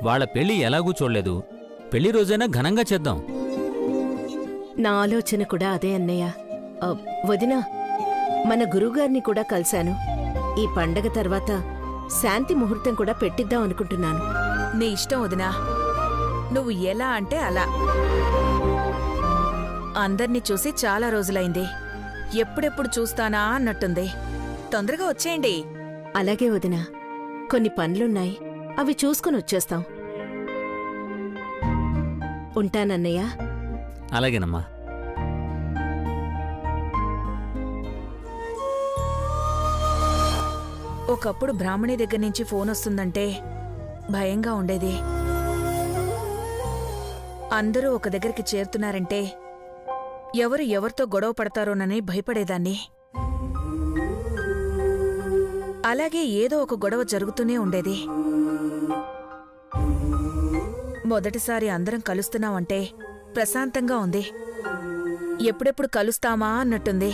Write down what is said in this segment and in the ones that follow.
వాళ్ళ పెళ్లి ఎలాగూ చూడలేదు. పెళ్లి రోజైనా ఘనంగా చేద్దాం. నా ఆలోచన కూడా అదే అన్నయ్య. వదినా, మన గురువుగారిని కూడా కలిశాను. ఈ పండగ తర్వాత శాంతి ముహూర్తం కూడా పెట్టిద్దాం అనుకుంటున్నాను. నీ ఇష్టం వదినా, నువ్వు ఎలా అంటే అలా. అందర్నీ చూసి చాలా రోజులైంది. ఎప్పుడెప్పుడు చూస్తానా అన్నట్టుంది. తొందరగా వచ్చేయండి. అలాగే వదినా, కొన్ని పనులున్నాయి, అవి చూసుకుని వచ్చేస్తాం. ఉంటానన్నయ్య. అలాగేనమ్మా. ఒకప్పుడు బ్రాహ్మణి దగ్గర నుంచి ఫోన్ వస్తుందంటే భయంగా ఉండేది. అందరూ ఒక దగ్గరికి చేరుతున్నారంటే ఎవరు ఎవరితో గొడవ పడతారోనని భయపడేదాన్ని. అలాగే ఏదో ఒక గొడవ జరుగుతూనే ఉండేది. మొదటిసారి అందరం కలుస్తున్నామంటే ప్రశాంతంగా ఉంది. ఎప్పుడెప్పుడు కలుస్తామా అన్నట్టుంది.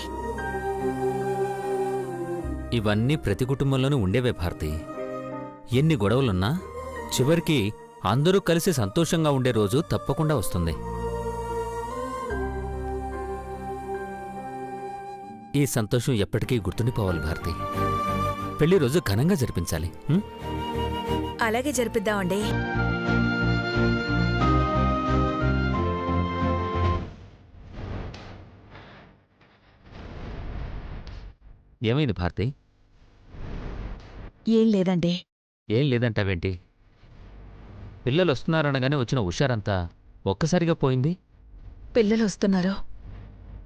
ఇవన్నీ ప్రతి కుటుంబంలోనూ ఉండేవే భారతి. ఎన్ని గొడవలున్నా చివరికి అందరూ కలిసి సంతోషంగా ఉండే రోజు తప్పకుండా వస్తుంది. ఈ సంతోషం ఎప్పటికీ గుర్తుండిపోవాలి భారతి. పెళ్లి రోజు ఘనంగా జరిపించాలి. అలాగే జరిపిద్దామండి. ఏమైంది భారతి? ఏం లేదండి. ఏం లేదంటావేంటి? పిల్లలు వస్తున్నారనగానే వచ్చిన హుషారంతా ఒక్కసారిగా పోయింది. పిల్లలు వస్తున్నారు,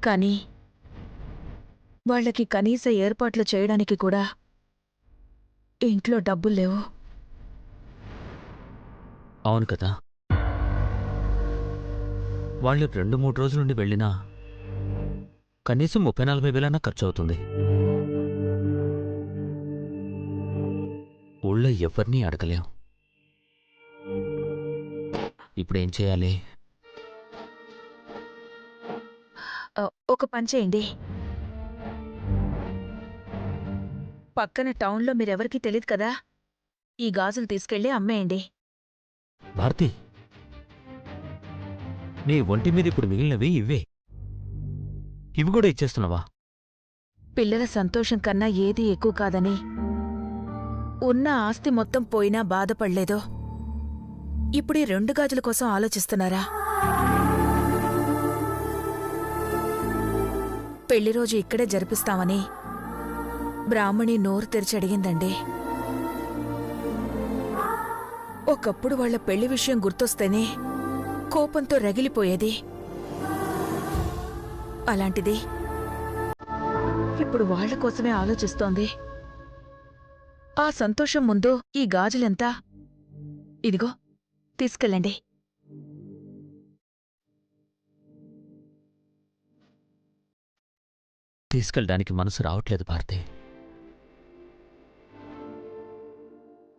కానీ వాళ్ళకి కనీస ఏర్పాట్లు చేయడానికి కూడా ఇంట్లో డబ్బుల్లేవు. అవును కదా. వాళ్ళు 2-3 రోజుల నుండి వెళ్ళినా కనీసం 30-40 వేలన్నా ఖర్చు అవుతుంది. ఊళ్ళో ఎవరినీ అడగలేం. ఇప్పుడేం చేయాలి? ఒక పని చేయండి. పక్కన టౌన్లో మీరెవరికీ తెలీదు కదా, ఈ గాజులు తీసుకెళ్లి అమ్మేయండి. భారతి, నీ ఒంటి మీద ఇప్పుడు మిగిలినవి ఇవే. ఇవి కూడా ఇచ్చేస్తున్నావా? పిల్లల సంతోషం కన్నా ఏదీ ఎక్కువ కాదని ఉన్న ఆస్తి మొత్తం పోయినా బాధపడలేదు. ఇప్పుడు ఈ 2 గాజుల కోసం ఆలోచిస్తున్నారా? పెళ్లి రోజు ఇక్కడే జరిపిస్తామని బ్రాహ్మణి నోరు తెరిచి అడిగిందండి. ఒకప్పుడు వాళ్ల పెళ్లి విషయం గుర్తొస్తేనే కోపంతో రగిలిపోయేది. అలాంటిది ఇప్పుడు వాళ్ల కోసమే ఆలోచిస్తోంది. ఆ సంతోషం ముందు ఈ గాజులెంత? ఇదిగో, తీసుకెళ్ళండి. తీసుకెళ్ళడానికి మనసు రావట్లేదు భారతి.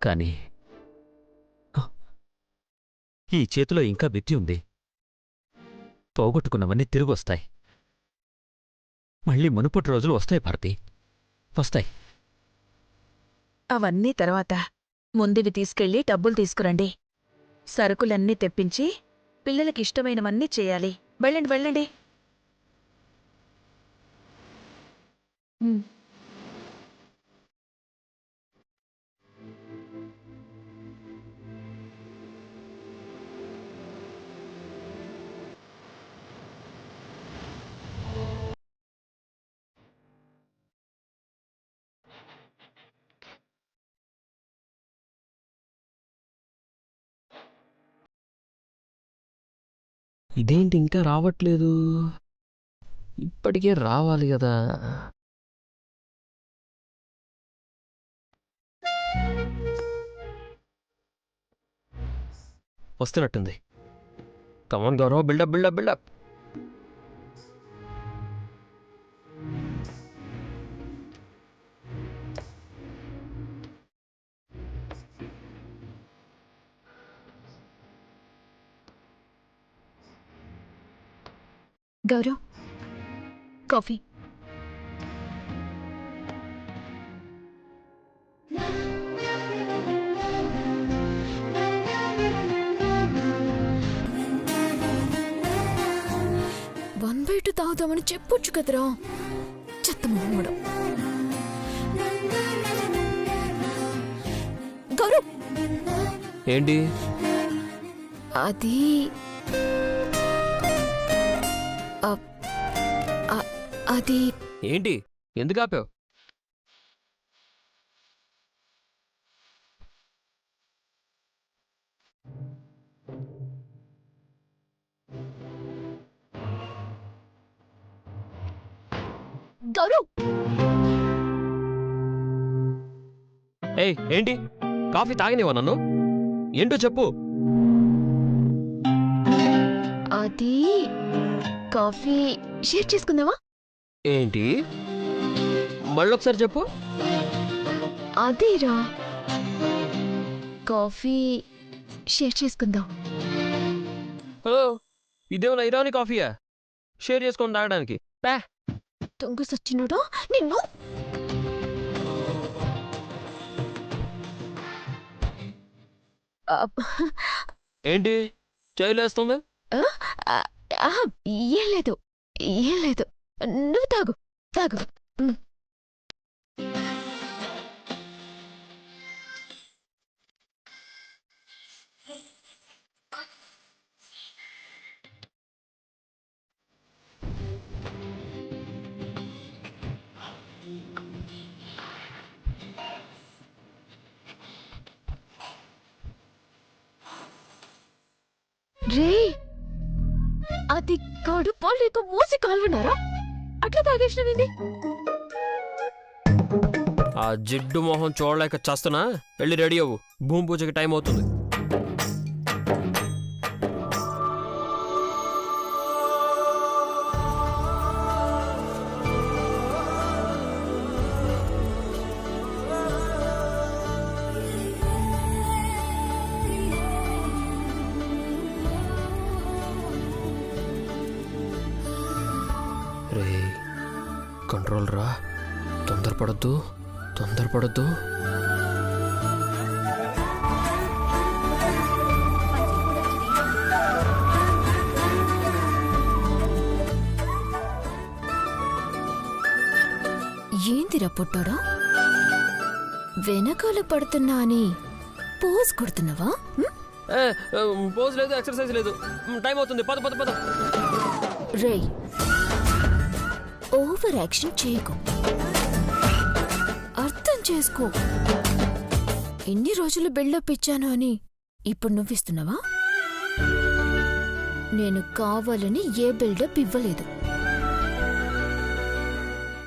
కానీ ఈ చేతిలో ఇంకా బిత్తి ఉంది. పోగొట్టుకున్నవన్నీ తిరిగొస్తాయి. మళ్ళీ మునుపటి రోజులు వస్తాయి భారతి, వస్తాయి. అవన్నీ తర్వాత. ముందివి తీసుకెళ్లి డబ్బులు తీసుకురండి. సరుకులన్నీ తెప్పించి పిల్లలకిష్టమైనవన్నీ చేయాలి. వెళ్ళండి, వెళ్ళండి. ఇదేంటి ఇంకా రావట్లేదు? ఇప్పటికే రావాలి కదా. వస్తున్నట్టుంది. Come on Gaurav, build up build up build up. Gaurav, coffee. తీసుకొచ్చామని చెప్పొచ్చు కదరా చెత్త మొహమ్మడు. గౌరవ్, ఏంటి? అది అది ఏంటి? ఎందుకు ఆపావు? గౌరవ్, ఏయ్, ఏంటి? కాఫీ తాగనివా నన్ను? ఏంటో చెప్పు. అది కాఫీ షేర్ చేసుకుందామా? ఏంటి? మళ్ళొకసారి చెప్పు. అదేరా కాఫీ షేర్ చేసుకుందాం. హలో, ఇదేమన్నా ఇరానీ కాఫీయా షేర్ చేసుకొని తాగడానికి? పా. దొంగ సచ్చినోడా నిన్ను. ఏంటి చేయలేస్తుంది? ఏం లేదు, ఏం లేదు. నువ్వు తాగు, తాగు. రే, అది కడుపా లేక మూసి కాల్వనారా? అట్లా తాగేసినవేంది? ఆ జిడ్డు మొహం చూడలేక చస్తున్నా. వెళ్ళి రెడీ అవ్వు, భూమి పూజకి టైం అవుతుంది. రే, కంట్రోల్ రా. తొందరపడద్దు, తొందరపడద్దు. ఏందిరా పుట్టాడా? వెనకాల పడుతున్నా అని పోజ్ కొడుతున్నావా? పోజ్ లేదు, ఎక్సర్సైజ్ లేదు. టైం అవుతుంది, పద పద పద. రే, ఓవర్ యాక్షన్ చేయకు, అర్థం చేసుకో. ఎన్ని రోజులు బిల్డప్ ఇచ్చాను అని ఇప్పుడు నువ్విస్తున్నావా? నేను కావాలని ఏ బిల్డప్ ఇవ్వలేదు.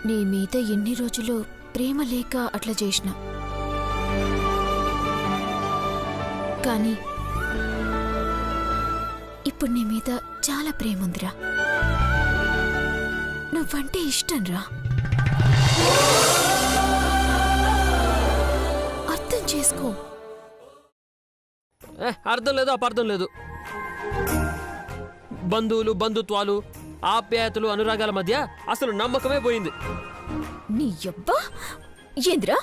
నీ మీద ఎన్ని రోజులు ప్రేమ లేక అట్లా చేసిన, కానీ ఇప్పుడు నీ మీద చాలా ప్రేమ ఉందిరా. నువ్వంటే ఇష్టం రా. అర్థం చేసుకో. అర్థం లేదు, అపార్థం లేదు. బంధువులు, బంధుత్వాలు, ఆప్యాయతలు, అనురాగాల మధ్య అసలు నమ్మకమే పోయింది. నీ యబ్బా ఏందిరా?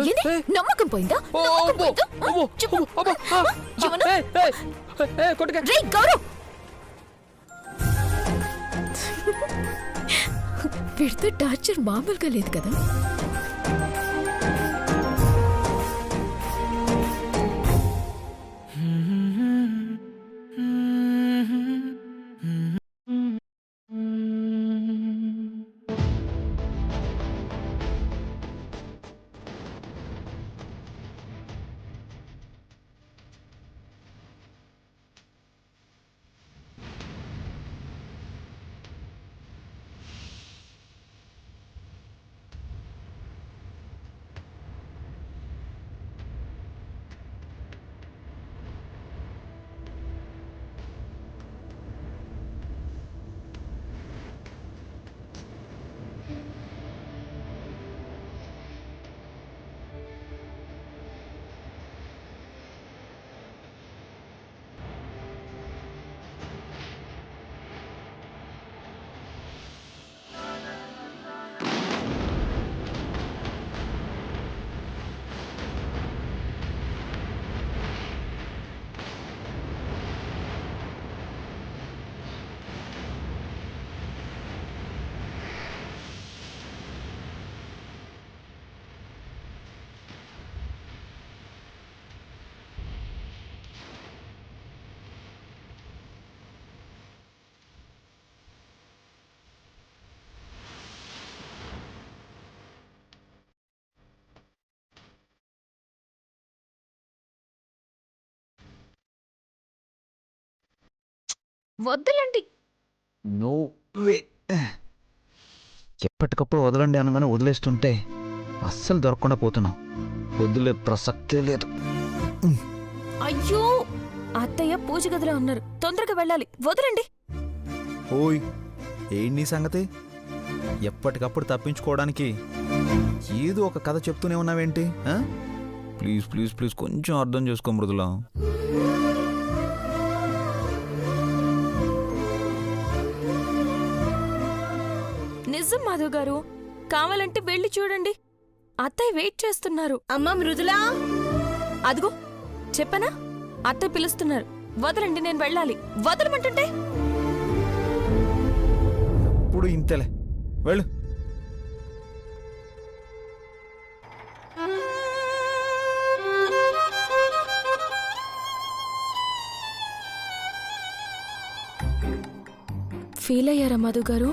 ఏంది? నమ్మకం పోయిందా? నమ్మకం పోయిందా? చెప్పు. ఏమన్నా? రేయ్ గౌరవ్, వీడితో టార్చర్ మామూలుగా లేదు కదా. వద్దులండి. No way. ఎప్పటికప్పుడు వదలండి అనగానే వదిలేస్తుంటే అస్సలు దొరకకుండా పోతున్నాం. వదిలే ప్రసక్తే లేదు. అయ్యో, అత్తయ్య పూజ గదిలో ఉన్నారు, తొందరగా వెళ్ళాలి. వదలండి. ఓయ్, ఏంటి నీ సంగతి? ఎప్పటికప్పుడు తప్పించుకోవడానికి ఏదో ఒక కథ చెప్తూనే ఉన్నావేంటి? ప్లీజ్ ప్లీజ్ ప్లీజ్ కొంచెం అర్థం చేసుకో మృదులా. నిజం మాధవ్ గారు, కావాలంటే వెళ్ళి చూడండి. అత్తయ్య వెయిట్ చేస్తున్నారు. అమ్మా మృదులా, అదిగో చెప్పనా, అత్తయ్య పిలుస్తున్నారు. వదలండి, నేను వెళ్ళాలి. వదలమంటుంటే ఇప్పుడు ఇంతేలే, వెళ్ళు. ఫీల్ అయ్యారా మధు గారు?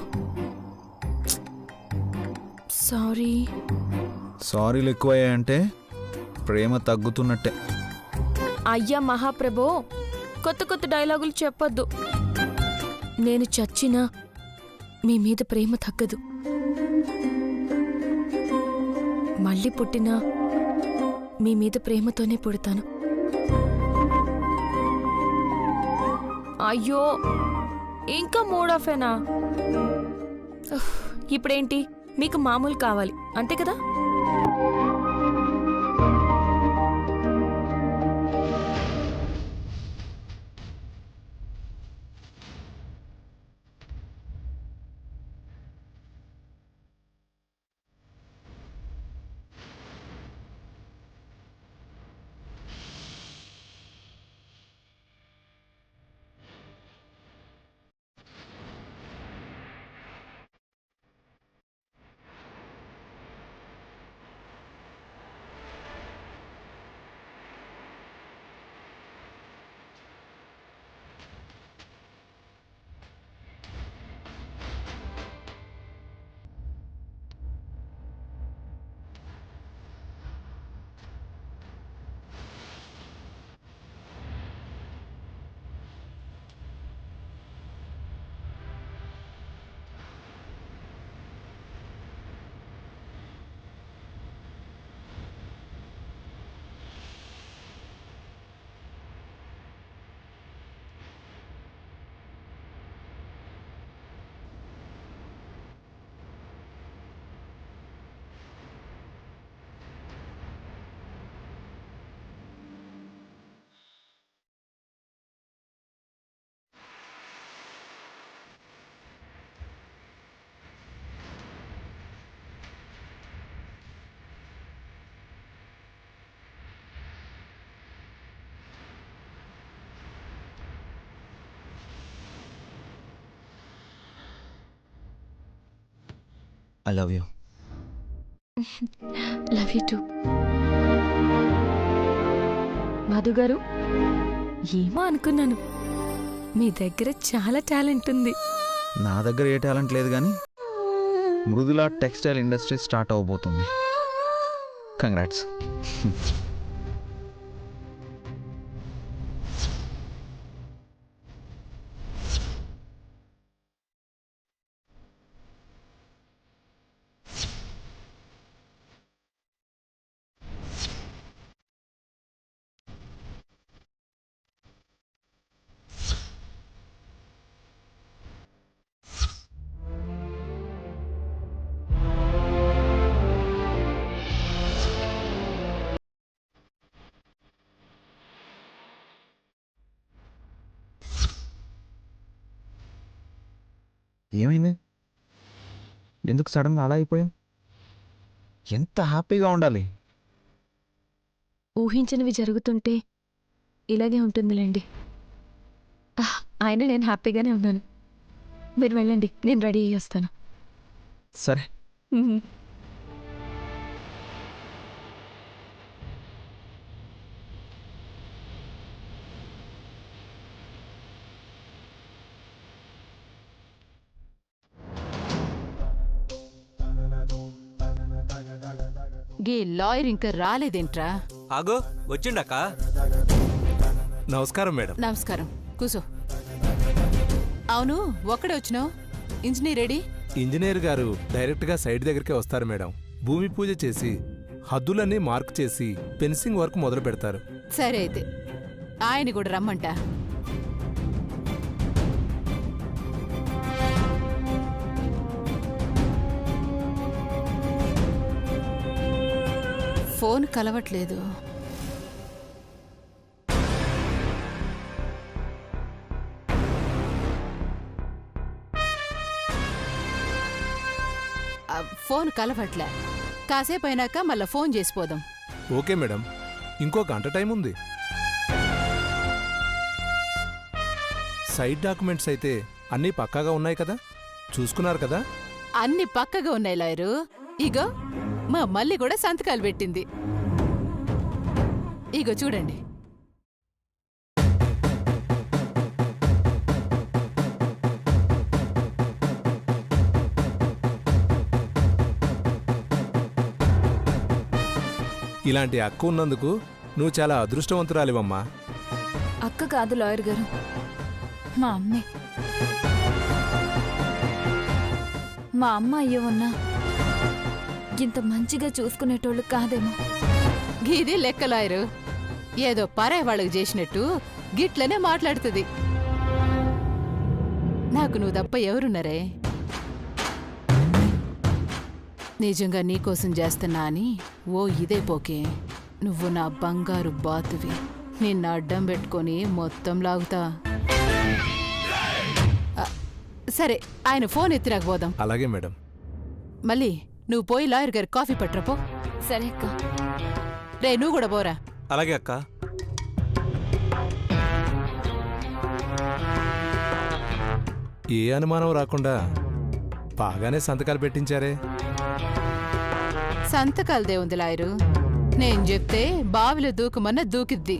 సారీ. సారీలు ఎక్కువయ్యాయంటే ప్రేమ తగ్గుతున్నట్టే. అయ్యా మహాప్రభో, కొత్త కొత్త డైలాగులు చెప్పొద్దు. నేను చచ్చినా మీ మీద ప్రేమ తగ్గదు. మళ్ళీ పుట్టినా మీ మీద ప్రేమతోనే పుడతాను. అయ్యో, ఇంకా మూడ్ ఆఫేనా? ఇప్పుడేంటి, మీకు మామూలు కావాలి అంతే కదా? I love you. Love you two. Madhu గారు, ఏమో అనుకున్నాను, మీ దగ్గర చాలా టాలెంట్ ఉంది. నా దగ్గర ఏ టాలెంట్ లేదు కానీ మృదులా టెక్స్టైల్ ఇండస్ట్రీ స్టార్ట్ అవబోతుంది. కంగ్రాట్స్. ఏమైంది? ఎందుకు సడన్గా అలా అయిపోయాం? ఎంత హ్యాపీగా ఉండాలి. ఊహించినవి జరుగుతుంటే ఇలాగే ఉంటుందిలేండి. ఆయన నేను హ్యాపీగానే ఉన్నాను. మీరు వెళ్ళండి, నేను రెడీ అయ్యి వస్తాను. సరే. గీ లాయర్ ఇంకా రాలేదేంట్రా? ఆగో, వచ్చిండక్క. నమస్కారం మేడం. నమస్కారం, కూసో. అవును ఒక్కడే వచ్చినావు. Engineer ready? ఇంజనీర్ గారు డైరెక్ట్గా సైట్ దగ్గరికే వస్తారు మేడం. భూమి పూజ చేసి హద్దులన్నీ మార్క్ చేసి ఫెన్సింగ్ వర్క్ మొదలు పెడతారు. సరే అయితే ఆయన కూడా రమ్మంట. ఫోన్ కలవట్లేదు. ఫోన్ కలవట్లే. కాసేపు అయినాక మళ్ళా ఫోన్ చేసిపోదాం. ఓకే మేడం, ఇంకో గంట టైం ఉంది. సైట్ డాక్యుమెంట్స్ అయితే అన్నీ పక్కాగా ఉన్నాయి కదా? చూసుకున్నారు కదా? అన్ని పక్కగా ఉన్నాయి లాయరు. ఇగో మా మల్లి కూడా సంతకాలు పెట్టింది. ఇగో చూడండి. ఇలాంటి అక్క ఉన్నందుకు నువ్వు చాలా అదృష్టవంతురాలివమ్మా. అక్క కాదు లాయర్ గారు, మా అమ్మే. మా అమ్మ అయ్యో ఉన్నా ఇంత మంచిగా చూసుకునేటోళ్ళు కాదేమో. గీది లెక్క లాయరు. ఏదో పరాయి వాళ్ళకి చేసినట్టు గిట్లనే మాట్లాడుతుంది. నాకు నువ్వు తప్ప ఎవరున్నారే? నిజంగా నీకోసం చేస్తున్నా అని ఓ ఇదే పోకే. నువ్వు నా బంగారు బాతువి. నిన్న అడ్డం పెట్టుకొని మొత్తం లాగుతా. సరే ఆయన ఫోన్ ఎత్తిరాక పోదాం. అలాగే మేడం. మళ్ళీ నువ్వు పోయి లాయర్ గారి కాఫీ పట్టరాపో. సరే అక్క. రే నువ్వు కూడా పోరా. అలాగే అక్క. ఏ అనుమానం రాకుండా బాగానే సంతకాలు పెట్టించారే. సంతకాలదే ఉంది లాయరు. నేను చెప్తే బావిలో దూకమన్న దూకిద్ది.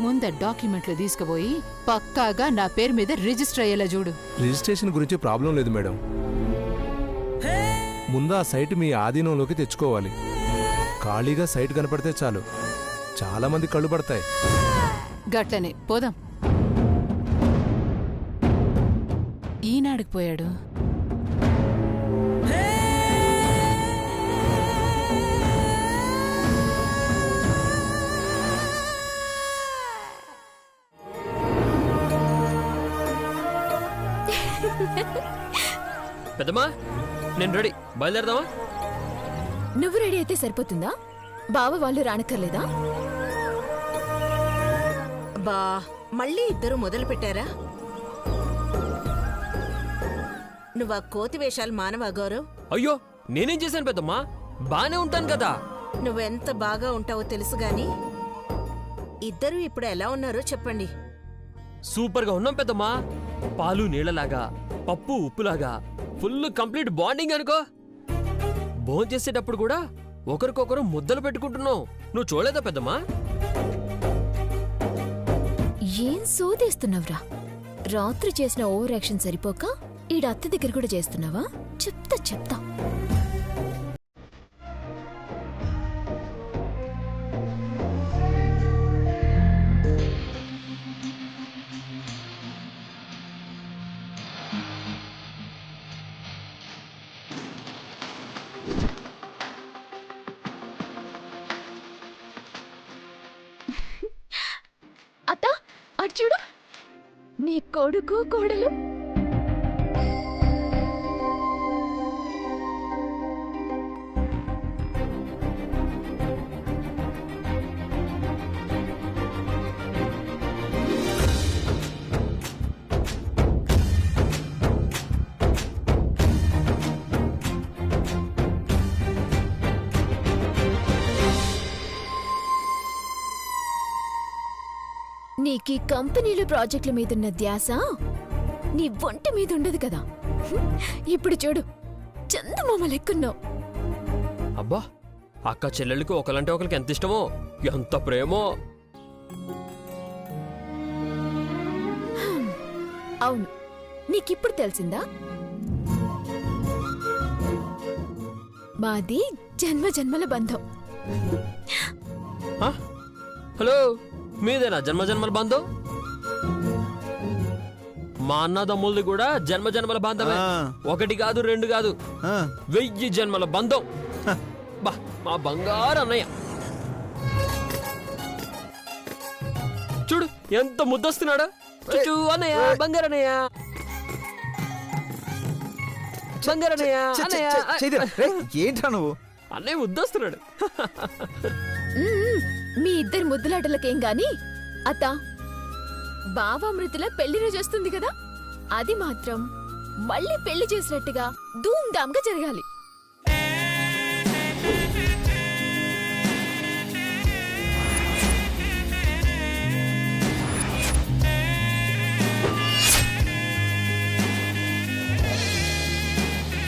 ముంద డాక్యుమెంట్లు తీసుకుపోయి పక్కాగా నా పేరు మీద రిజిస్టర్ అయ్యేలా చూడు. రిజిస్ట్రేషన్ గురించి ప్రాబ్లం లేదు మేడం. ముందు ఆ సైట్ మీ ఆధీనంలోకి తెచ్చుకోవాలి. ఖాళీగా సైట్ కనపడితే చాలు, చాలా మంది కళ్ళు పడతాయి. గట్లనే పోదాం. ఈనాడుకు పోయాడు. పెద్దమ్మా నేను రెడీ, బయలుదేరదామా? నువ్వు రెడీ అయితే సరిపోతుందా? బావ వాళ్ళు రానక్కర్లేదా? బా మళ్ళీ ఇద్దరు మొదలు పెట్టారా? నువ్వా కోతి వేషాలు మానవా గౌరవ్? అయ్యో నేనేం చేశాను పెద్దమ్మా? బానే ఉంటాను కదా. నువ్వెంత బాగా ఉంటావో తెలుసు గాని ఇద్దరు ఇప్పుడు ఎలా ఉన్నారో చెప్పండి. సూపర్ గా ఉన్నాం పెద్దమ్మా. పాలు నీళ్లలాగా, పప్పు ఉప్పులాగా ఫుల్ కంప్లీట్ బాండింగ్ అనుకో. భోజనం చేసేటప్పుడు కూడా ఒకరికొకరు ముద్దలు పెట్టుకుంటున్నాం. నువ్వు చూడలేదా పెద్దమ్మా? ఏం సోదేస్తున్నావురా? రాత్రి చేసిన ఓవర్ యాక్షన్ సరిపోక ఈడ అత్త దగ్గర కూడా చేస్తున్నావా? చెప్తా. అత్త అటు చూడు, నీ కొడుకు కోడలు. నీకీ కంపెనీలు ప్రాజెక్టుల మీదున్న ధ్యాస నీ ఒంటి మీద ఉండదు కదా. ఇప్పుడు చూడు, చందమామ లెక్కున్నావు. అబ్బా అక్క చెల్లెళ్ళకి ఒకలంటే ఒకరికి ఎంత ఇష్టమో, ఎంత ప్రేమో. అవును, నీకిప్పుడు తెలిసిందా? మాది జన్మజన్మల బంధం. హలో, మీదేనా జన్మజన్మల బంధం? మా అన్నదమ్ములది కూడా జన్మ జన్మల బంధమే. ఆ. 1 కాదు 2 కాదు, ఆ, 1000 జన్మల బంధం. బా, మా బంగారు అన్నయ్య చూడు ఎంత ముద్దొస్తున్నాడు. చుచూ అన్నయ్య, బంగారు అన్నయ్య, బంగారు అన్నయ్య, ఛ, ఛ, అన్నయ్య. ఛ, చైతన్య, రేయ్, ఏంట్రా నువ్వు? అన్నయ్య ముద్దొస్తున్నాడు. మీ ఇద్దరి ముద్దులాటలకేం గాని అత్త బావామృతుల పెళ్లి రోజు వస్తుంది కదా, అది మాత్రం మళ్ళీ పెళ్లి చేసినట్టుగా ధూమ్ ధామ్ గా జరగాలి.